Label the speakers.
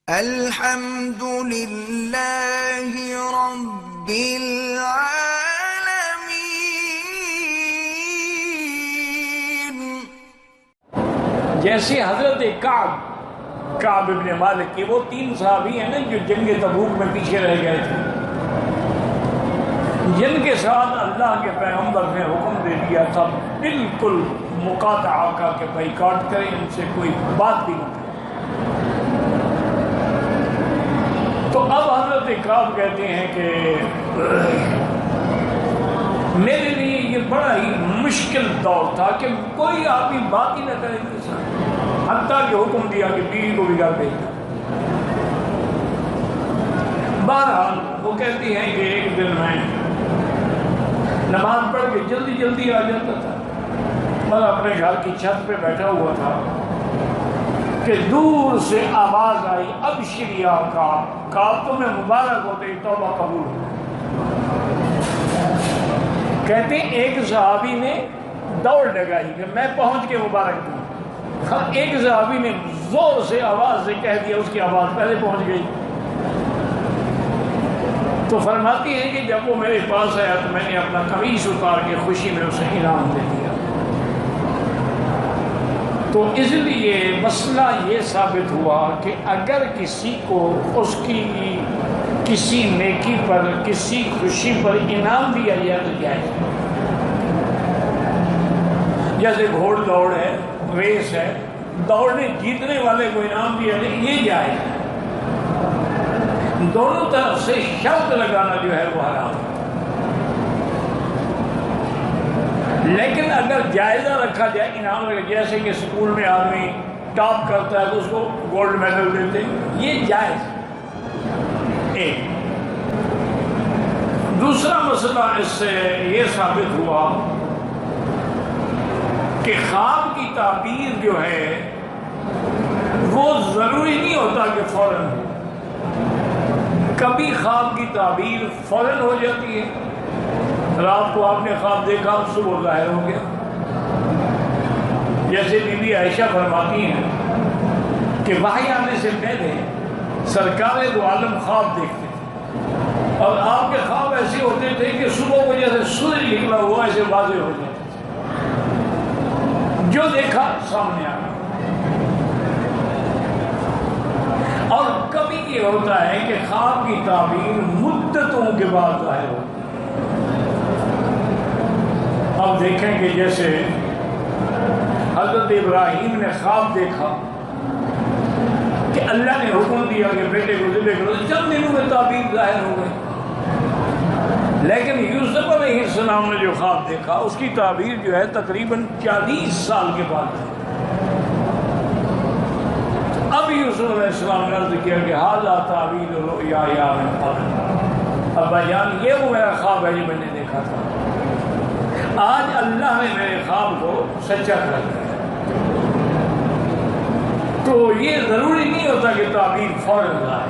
Speaker 1: الحمد للہ رب العالمین۔
Speaker 2: جیسے حضرت کعب ابن مالک کے وہ 3 صحابی ہیں نا جو جنگ تبوک میں پیچھے رہ گئے تھے، جن کے ساتھ اللہ کے پیغمبر نے حکم دے دیا تھا بالکل مقاطعہ کا کہ بائیکاٹ کریں، ان سے کوئی بات بھی نہ کریں۔ تو اب حضرت کعب کہتے ہیں کہ میرے لیے یہ بڑا ہی مشکل دور تھا کہ کوئی آدمی بات ہی نہ کرے میرے ساتھ، حتیٰ کہ حکم دیا کہ بیوی کو بھی گھر بھیج دو۔ بہرحال وہ کہتی ہیں کہ ایک دن میں نماز پڑھ کے جلدی آ جاتا تھا، میں اپنے گھر کی چھت پہ بیٹھا ہوا تھا کہ دور سے آواز آئی، ابشر یا کعب تمہیں مبارک ہو، تیری توبہ قبول ہو۔ کہتے ہیں ایک صحابی نے دوڑ لگائی کہ میں پہنچ کے مبارک دوں، ایک صحابی نے زور سے آواز سے کہہ دیا، اس کی آواز پہلے پہنچ گئی۔ تو فرماتی ہیں کہ جب وہ میرے پاس آیا تو میں نے اپنا قمیص اتار کے خوشی میں اسے انعام دے دیا۔ تو اس لیے مسئلہ یہ ثابت ہوا کہ اگر کسی کو اس کی کسی نیکی پر، کسی خوشی پر انعام دیا جائے تو جائز، جیسے گھوڑ دوڑ ہے، ریس ہے، دوڑنے جیتنے والے کو انعام دیا جائے یہ جائز ہے۔ دونوں طرف سے شرط لگانا جو ہے وہ حرام ہے۔ لیکن اگر جائزہ رکھا جائے، انعام رکھا، جیسے کہ اسکول میں آدمی ٹاپ کرتا ہے تو اس کو گولڈ میڈل دیتے ہیں، یہ جائز ہے۔ ایک دوسرا مسئلہ اس سے یہ ثابت ہوا کہ خواب کی تعبیر جو ہے وہ ضروری نہیں ہوتا کہ فوراً ہو، کبھی خواب کی تعبیر فوراً ہو جاتی ہے۔ رات کو آپ نے خواب دیکھا، صبح ظاہر ہو گیا۔ جیسے بی بی عائشہ فرماتی ہیں کہ وحی آنے سے پہلے سرکار دو عالم خواب دیکھتے تھے، اور آپ کے خواب ایسے ہوتے تھے کہ صبح کو جیسے سورج نکلا ہوا ایسے واضح ہو جاتے تھے، جو دیکھا سامنے آ گیا۔ اور کبھی یہ ہوتا ہے کہ خواب کی تعبیر مدتوں کے بعد ظاہر ہوتی ہے۔ اب دیکھیں کہ جیسے حضرت ابراہیم نے خواب دیکھا کہ اللہ نے حکم دیا کہ بیٹے کو ذبح کرو، چند دنوں میں تعبیر ظاہر ہو گئی۔ لیکن یوسف علیہ السلام نے جو خواب دیکھا اس کی تعبیر جو ہے تقریباً 40 سال کے بعد ہے۔ اب یوسف علیہ السلام نے عرض کیا کہ ھذا تعبیر رؤیا من قبل، ابا جان یہ وہ میرا خواب ہے جو میں نے دیکھا تھا، آج اللہ نے میرے خواب کو سچا کر دیا۔ تو یہ ضروری نہیں ہوتا کہ تعبیر فوراً آئے۔